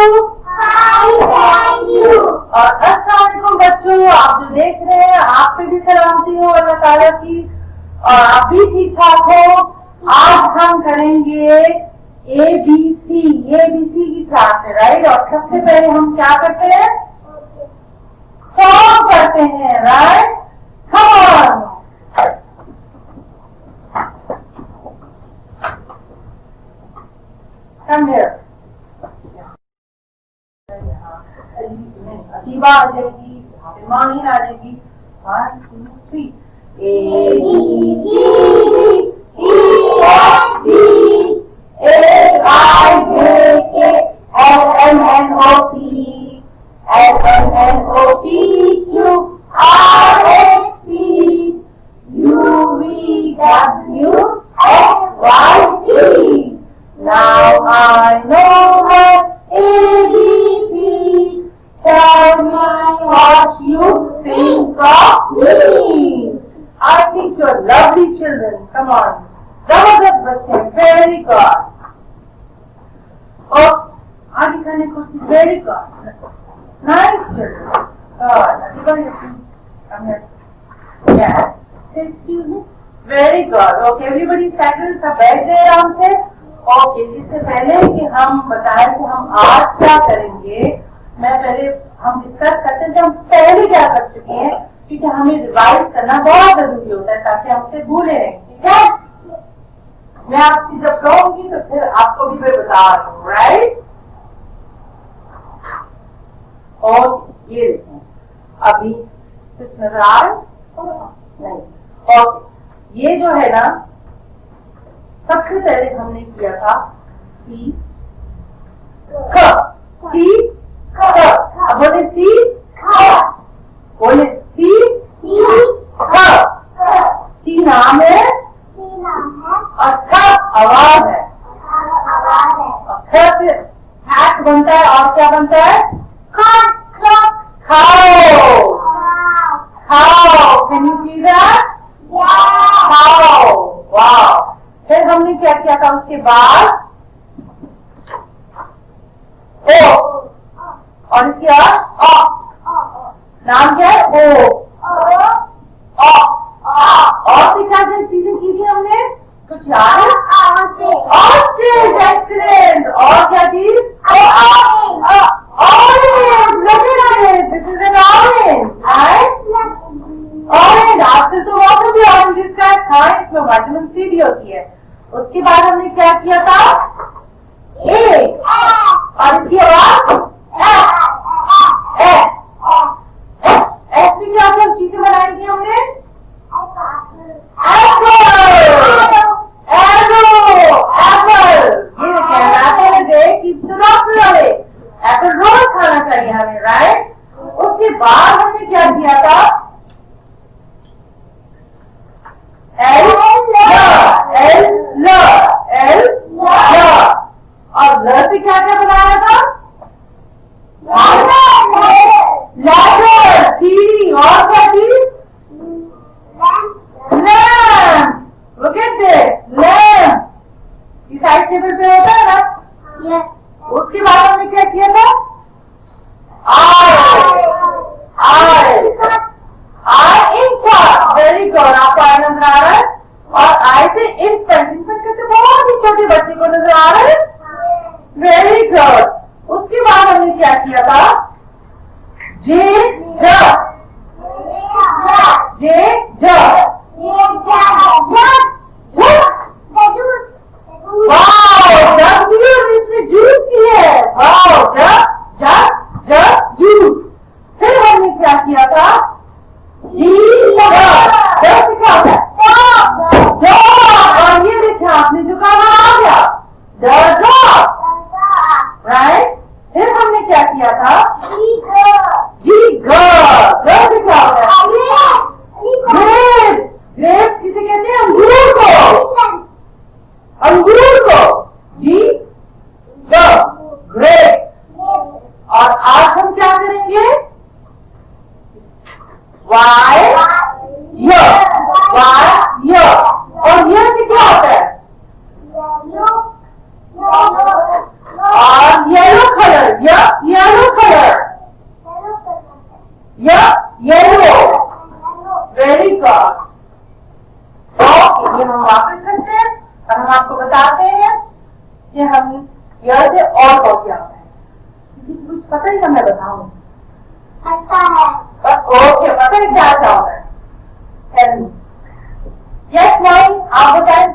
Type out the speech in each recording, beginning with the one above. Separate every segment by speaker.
Speaker 1: thank you.
Speaker 2: और अस्सलाम वालेकुम बच्चों, आप जो देख रहे हैं आप पे भी सलामती हो अल्लाह ताला की, और आप भी ठीक ठाक हो। आज हम करेंगे ABC की क्लास है, राइट। और सबसे पहले हम क्या करते हैं, सॉल्व करते हैं, right. Come on, come here. Atiba आ जाएगी, माहीन आ जाएगी। 1 2 3 Now I know my ABC. Tell me what you think of me. I think you're lovely children. Come on. Zabardast bachche. Very good. Oh, aage khane kursi. Very good. Nice children. Good. Everybody, come here. Yes. Say excuse me. Very good. Okay, everybody settle. सब बैठ गए आराम से। Okay, इससे पहले कि हम बताएं कि हम आज क्या करेंगे, मैं पहले हम डिस्कस करते हैं कि हम पहले क्या कर चुके हैं, क्योंकि हमें रिवाइज करना बहुत जरूरी होता है ताकि हमसे भूले नहीं। ठीक है, मैं आपसे जब कहूंगी तो फिर आपको भी मैं बता दूं, राइट। और ये देखें, अभी कुछ नजर आ रहा नहीं। और ये जो है ना, सबसे पहले हमने किया था सी ख, सी ख। अब बोले सी ख, बोले सी ख। सी नाम है और ख आवाज है। और ख से हैट बनता है और क्या बनता है, खाओ। खाओ, कैन यू सी दैट? खाओ, वाह। फिर हमने क्या किया था उसके बाद, ओ, और इसके बाद अ। नाम क्या है, ओ। और से क्या क्या चीजें की थी हमने, कुछ याद है? Ostrich, excellent. और क्या चीज, orange. Look at it, this is an orange, right. Orange, आजकल तो मौसम भी ऑरेंज का है, इसमें विटामिन सी भी होती है। उसके बाद हमने क्या किया था, ए, और इसकी आवाज ऐसी क्या क्या चीजें बनाई थी हमने, एप्पल रोज खाना चाहिए हमें, राइट। उसके बाद हमने क्या किया था, एल और ल से क्या क्या बनाया था, लैडर, सीढ़ी। और क्या चीज, lamp. Look at this, lamp. इस साइड टेबल पे होता है ना। उसके बाद हमने क्या किया था, आई इंक। वेरी गुड, आपको आई नजर आ रहा है। और आई से इन्फेंट कहते बहुत ही छोटे बच्चे को नजर आ रहा है। Very good. उसके बाद हमने क्या किया था, जे ज, जग भी है, इसमें जूस भी है। वाओ, जग जूस। फिर हमने क्या किया था, से क्या होता है, और ये देखिए आपने जो कहा आ गया, द डॉग, राइट। फिर हमने क्या किया था, जी ग से क्या होता है, ग्रेप्स किसे कहते हैं, अंगूर को, जी ग, ग्रेप्स। और आज हम क्या करेंगे, वाई य, और ये से क्या होता है, और येलो कलर, य कि हम यहाँ से और कौन क्या होता है? किसी को कुछ पता है क्या मैं बताऊं?
Speaker 1: पता है।
Speaker 2: ओके, पता है क्या क्या होता है? Tell me. Yes, माई, आप बताएं।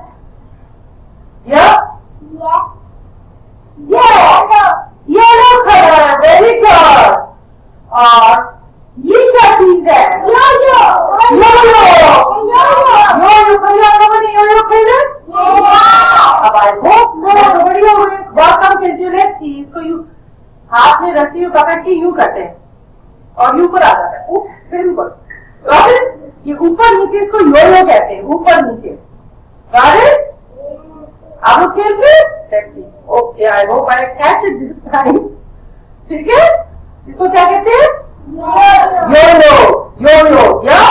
Speaker 2: Yellow colour, very good. और ये क्या चीज है?
Speaker 1: यो-यो।
Speaker 2: कभी आपको बनी यो खेले? अब आई होप तो बढ़िया हुए। बहुत कम खेलती हूँ। लेट्स सी, इसको यू हाथ में रस्सी में पकड़ के यूं करते हैं और ऊपर आ जाता है। उप्स, बिल्कुल। ये ऊपर नीचे इसको यो कहते हैं, ऊपर नीचे। आप लोग खेलते हैं? Let's see. Okay, I hope I catch it this time. ठीक है, इसको क्या कहते हैं? योलो। या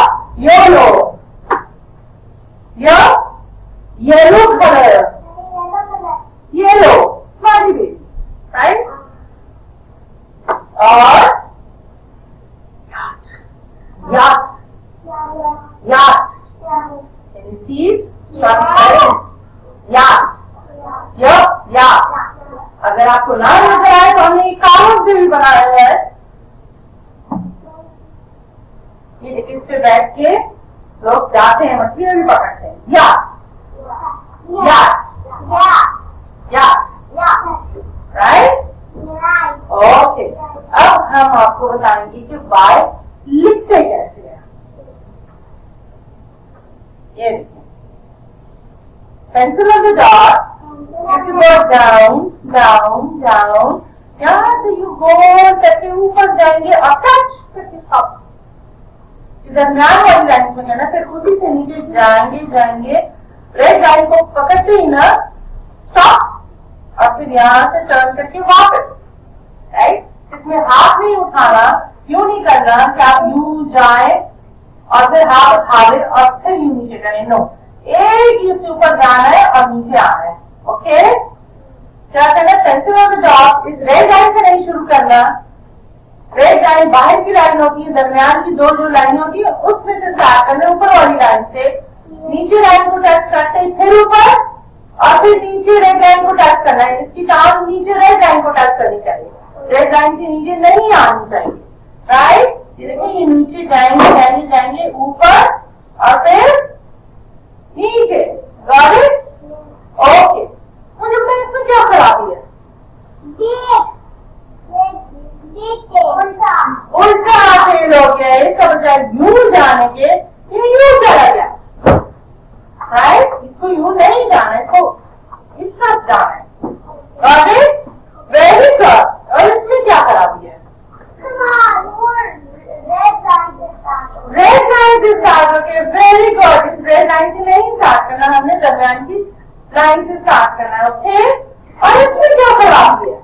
Speaker 2: yellow colour, yellow, smiley baby, right? और yacht. Can you see it? Yacht. अगर आपको ना नजर आए तो हमने कागज पे भी बनाया है। ये देखिए, इस पे बैठ के लोग जाते हैं, मछलियां भी पकड़ते हैं। Yacht, right? ओके, अब हम आपको बताएंगे कि वाई लिखते कैसे हैं। ये देखिए, pencil on the dot. If you go down, यहाँ से you go करके ऊपर जाएंगे और टच करके stop. दरम्यान वाली लाइन में कहना, फिर उसी से नीचे जाएंगे, रेड लाइन को पकड़ते ही ना स्टॉप, और फिर यहाँ से टर्न करके वापस, राइट? इसमें हाथ नहीं उठाना, क्यों नहीं करना कि आप यूं जाए और फिर हाथ उठा ले और फिर यूं नीचे करें। नो, एक ही उससे ऊपर जाना है और नीचे आना है। ओके, क्या करना? पेंसिल ऑन द डॉट, इस रेड लाइन से नहीं शुरू करना। रेड लाइन बाहर की लाइन होती है, दरमियान की दो जो लाइन होती है उसमें से स्टार्ट करना, ऊपर वाली लाइन से नीचे लाइन को टच करते हैं, फिर ऊपर और फिर नीचे रेड लाइन को टच करना है। इसकी टांग नीचे रेड लाइन को टच करनी चाहिए, रेड लाइन से नीचे नहीं आनी चाहिए, राइट? ये देखिए, ये नीचे जाएंगे ऊपर और फिर नीचे। Got it? ओके, मुझे बताइए इसमें क्या खराबी है? उल्टा फेल हो गया, इसका बजाय यूं जाने के ये यूं चला गया, राइट? इसको यूं नहीं जाना, इसको इस तरफ जाना है। Got it? Very good. और इसमें क्या खराबी है? रेड लाइन से स्टार्ट होके, वेरी गुड। इस रेड लाइन से नहीं स्टार्ट करना, हमने दरमियान की लाइन से स्टार्ट करना है। ओके, और इसमें क्या खराबी है?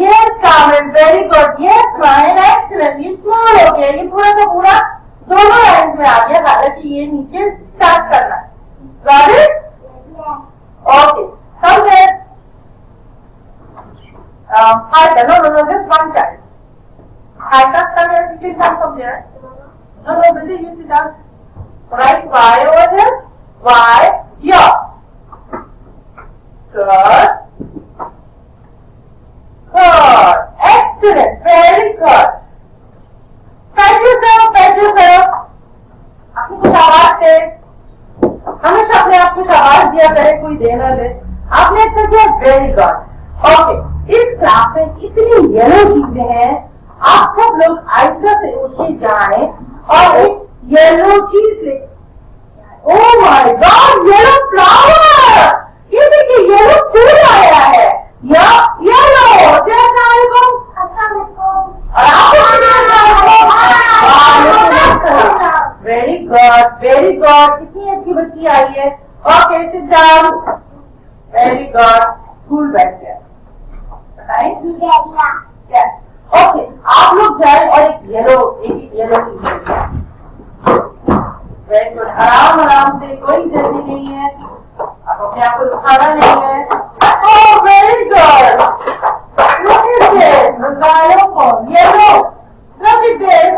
Speaker 2: Yes, Carmen, very good. Yes, Ryan, excellent. ये स्मॉल हो गया, ये पूरा का पूरा दोनों लाइन्स में आ गया, हालांकि ये नीचे टच करना है। Got it? Okay. Come here. No, just one child. Come here. You can come from there. No, Billy, you sit down. Write Y over here. Y. Yeah. Good. Excellent. Very good. Pat yourself. अपनी कुछ आवाज दे। हमेशा अपने आप कुछ आवाज दिया करे, कोई दे ना दे। आपने अच्छा किया, वेरी गुड। ओके, इस क्लास में इतनी येलो चीजें हैं, आप सब लोग आहिस्ता से उठ के जाएं और एक येलो चीज ले। Oh my God, yellow flower! ये देखिए, येलो फूल आया है। येलो। और आपको वेरी गुड। कितनी अच्छी बच्ची आई है। Okay, sit down. Very good. फूल बैठ गया, यस। ओके, आप लोग जाए और एक येलो चीज लेके आए। Very good. आराम से, कोई जल्दी नहीं है, अब अपने आप को दिखाना नहीं है। Oh, very good. Look at this, the xylophone, yellow. Look at this.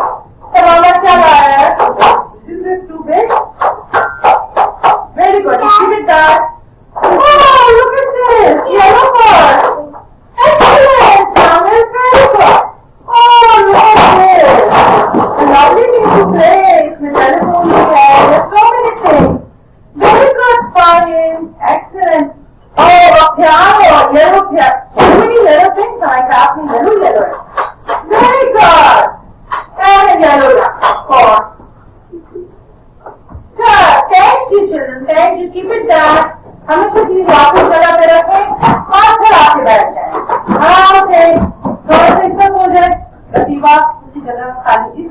Speaker 2: Samana क्या लाया है? This is too big. Very piano, yellow piano. So many yellow things in my class. Yellow. Very good. And a yellow duck, of course. Good. Thank you, children. Thank you. Keep it down. हमेशा चीज वापस जगह पे रखें, हाथ फैला के बैठ जाए, आराम से, थोड़ा सा इस तरफ हो जाए, प्रतिभा उसकी जगह खाली, इस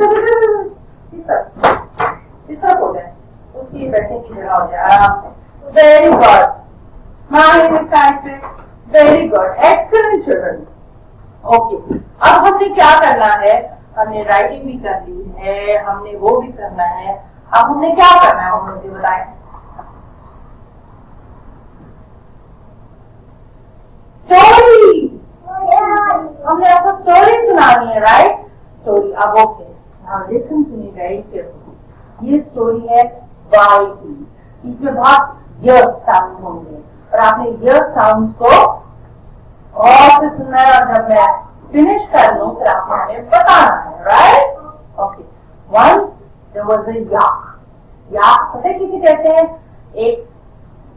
Speaker 2: तरफ हो जाए, उसकी बैठने की जगह हो जाए, आराम से। वेरी गुड, माइंड इस साइड पे, very good, excellent children. Okay, अब हमने क्या करना है, हमने राइटिंग भी कर ली है, हमने वो भी करना है, अब हमने क्या करना है, हम मुझे बताएं। स्टोरी, हमने आपको स्टोरी सुनानी है, राइट? स्टोरी, अब okay, now listen to me very carefully. ये स्टोरी है वाई की, इसमें बहुत य साउंड होंगे और आपने य साउंड्स को और से सुनना है, और जब मैं फिनिश कर लूं फिर आपने हमें बताना है, right? Okay, once there was a yak. Yak पता है किसे कहते हैं? एक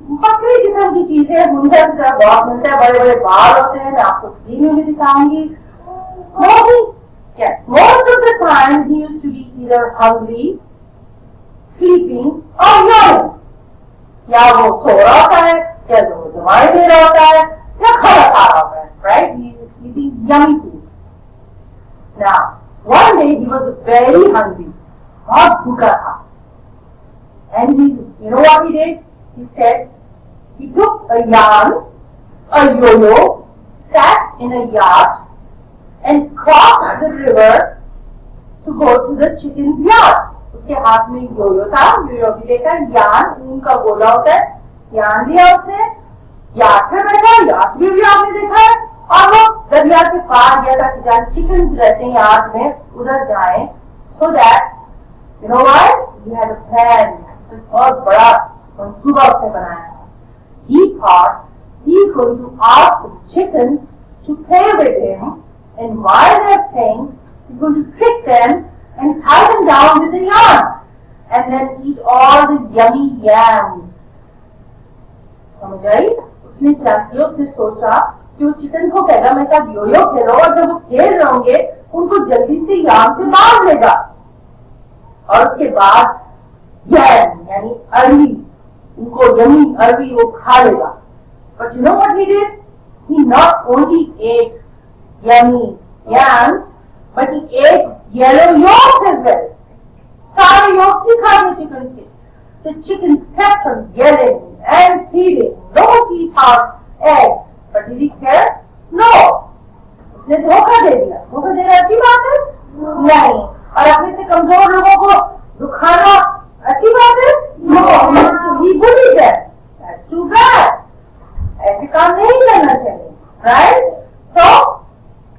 Speaker 2: बकरी किस्म की चीज है, मुंजा की तरह बहुत मिलता है, बड़े बड़े बाल होते हैं, मैं आपको स्क्रीन में भी दिखाऊंगी। Yes, most of the time he used to be either hungry, sleeping or yawning. या वो सो रहा होता है, या जो वो दवाई ले रहा होता है, या खाना खा रहा होता है, right? He is eating yummy food. Now, one day he was very hungry, बहुत भूखा था, and you know what he did? He said he took a yarn, a yo-yo, sat in a yacht and crossed the river to go to the chicken's yard. उसके हाथ में yo-yo था, yo-yo भी देखा, yarn ऊन का गोला होता है, यार्न लिया उसने, याट में बैठा, याट भी आपने देखा है, और वो दरिया के पार गया था कि जहाँ चिकन्स रहते हैं याट में, उधर जाए, so that you know what? He had a plan, बहुत बड़ा मंसूबा उसने बनाया था। He thought he is going to ask the chickens to play with him, and while they are playing, he's going to trick them and tie them down with a yarn, and then eat all the yummy yams. समझ आई? उसने क्या किया? उसने सोचा कि वो chickens को कहेगा मेरे साथ यो-यो खेलो, और जब वो खेल रहे होंगे उनको जल्दी से यार्न से बांध लेगा, और उसके बाद यम यानी अरवी, उनको यमी अरवी वो खा लेगा। But you know what he did? He not only ate yummy yams, but he ate yellow yolks as well. सारे yolks भी खा लिए chickens के। The chickens kept on yelling and pleading, "No teeth out eggs." But did he care? No. उसने धोखा दे दिया। धोखा देना अच्छी बात है? नहीं। और अपने से कमजोर लोगों को दुखाना अच्छी बात है? No. He bullied them. That's too bad. ऐसे काम नहीं करना चाहिए, right? So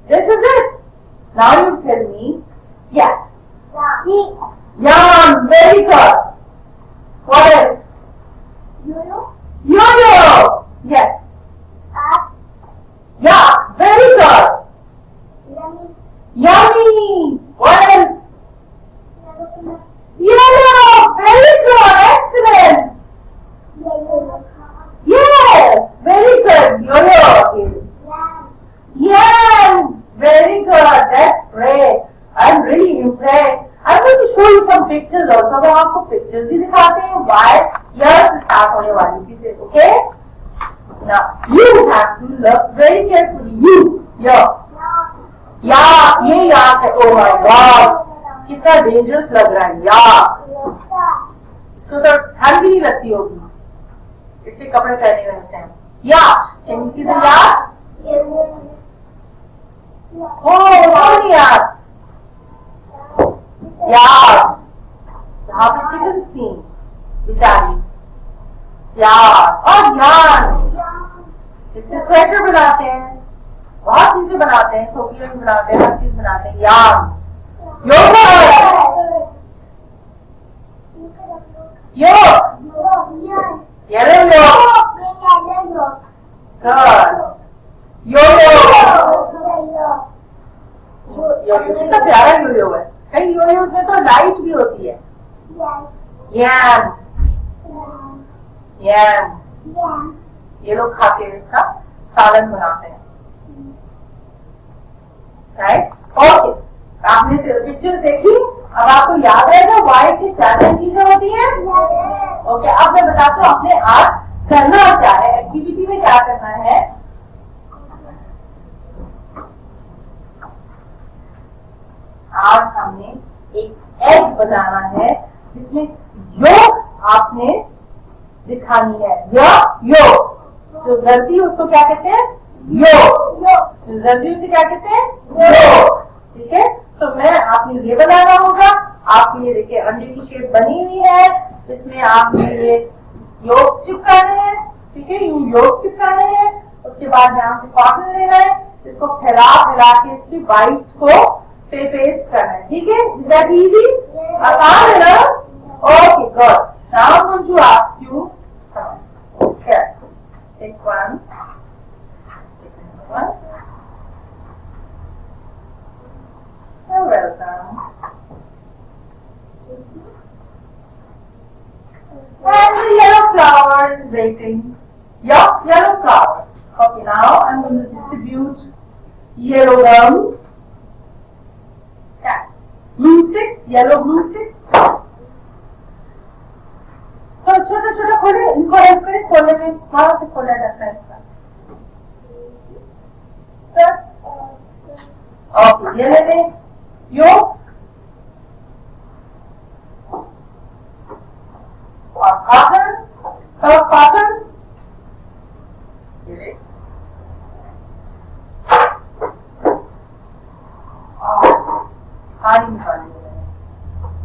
Speaker 2: this is it. Now you tell me. Yes. Yarn. Very good. What else?
Speaker 1: Yo-yo.
Speaker 2: Yo-yo. Yes. Yeah. Very good.
Speaker 1: Yummy.
Speaker 2: Yummy. What else? Yellow. Very good. Excellent. Yes. Very good. Yo-yo again. Yes. Very good. That's great. I'm really impressed. I'm going to show you some pictures also. तो आपको pictures भी दिखाते हैं why यहाँ से start होने वाली चीजें. Okay? Now you have to look very carefully. ये याक है. Oh my God. कितना dangerous लग रहा है याक. इसको तो ठंड भी नहीं लगती होगी. इतने कपड़े पहने हुए उसने. Yacht. Can you see the yacht?
Speaker 1: Yes.
Speaker 2: Oh, so many yachts. Yard, यहाँ पे चिकन थी बेचारी, यार्ड और यार्न, इससे स्वेटर बनाते हैं, बहुत चीजें बनाते हैं, टोपियां भी बनाते हैं, हर चीज बनाते हैं, yarn, yoghurt, yellow yoghurt, good, yo कितना प्यारा यो है। कई योयोज में तो लाइट भी होती है। यम, यम, ये लोग खा के इसका सालन बनाते हैं, राइट? ओके, आपने पिक्चर देखी, अब आपको याद है ना वाई से क्या क्या चीजें होती हैं? ओके, अब मैं बताती हूँ आपने आज करना क्या है, एक्टिविटी में क्या करना है। आज हमने एक एग बनाना है जिसमें योग आपने दिखानी है, योग जो जल्दी उसको क्या कहते हैं? योग। जो जल्दी उसे क्या कहते हैं? योग। ठीक है, तो मैं आपने ये बनाना होगा। आपके लिए देखिए अंडे की शेप बनी हुई है, इसमें आपने ये योग चिपकाने हैं, ठीक है, योग चिपकाने हैं। उसके बाद यहाँ से कॉटन लेना है, इसको फैला फैला के इसकी वाइट को पे पेस्ट करना है, ठीक है? Is that easy? आसान है ना? Okay, good. Now I want to ask you, okay, take one. You're welcome. And the yellow flower is waiting. Yellow flower. Okay, now I'm going to distribute yellow gums. Yeah. Glue sticks, yellow glue sticks. तो छोटा छोटा खोले, इनको help करें खोलने में, वहां से खोला जाता है इसका। ओके, ये ले लें योक्स और कॉटन, ये ले और पानी निकालने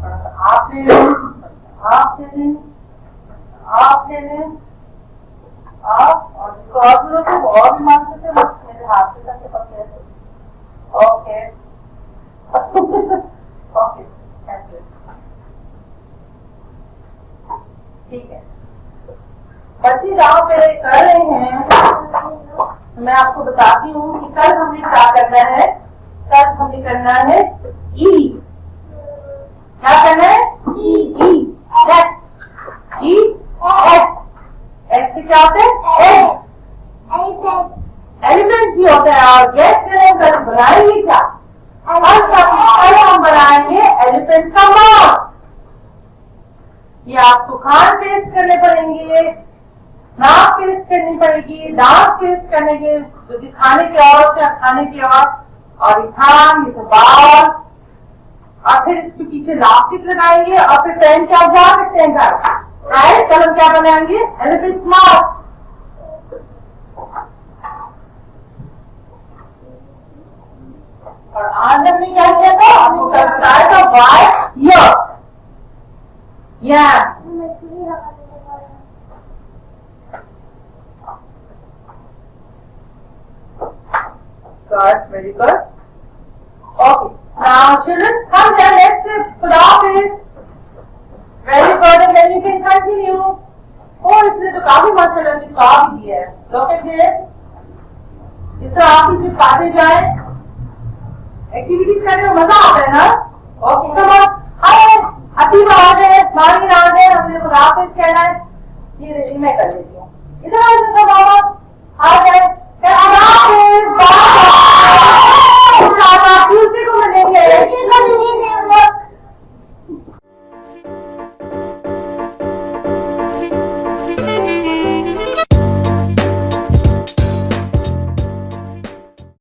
Speaker 2: थोड़ा सा आप ले लें, आप ले लें, आप और जिसको और जरूरत है वो और भी मांग सकते हैं, बस मेरे हाथ से करके पकड़े। ओके ओके, ठीक है बच्चे, जहाँ पे कर रहे हैं मैं आपको बताती हूँ कि कल हमने क्या करना है। कल हमने करना है ई, क्या करना है? ई एक्स से क्या होता है? एग्स। एलिफेंट भी होता है। और गैस करें बनाएंगे क्या? कल हम बनाएंगे एलिफेंट का मास्क। ये आपको कान पेस्ट करने पड़ेंगे, नाक पेस्ट करनी पड़ेगी, दांत पेस्ट करने के जो दिखाने के और खाने के और कान, ये तो बाल, और फिर इसके पीछे इलास्टिक लगाएंगे और फिर पहन के आप जा सकते हैं घर, राइट? कल हम क्या बनाएंगे? Elephant mask. और आज हमने क्या किया था? आपको कल बताया था वाई या good, very good. Okay, now children, come here, let's say Khuda Hafiz. Very good, and then you can continue. Oh, इसने तो काफी माशाल्लाह चिपका भी दिया है। Look at this. इस तरह आप ही चिपकाते जाए। एक्टिविटीज करने में मजा आता है ना? Okay, come on. Hi.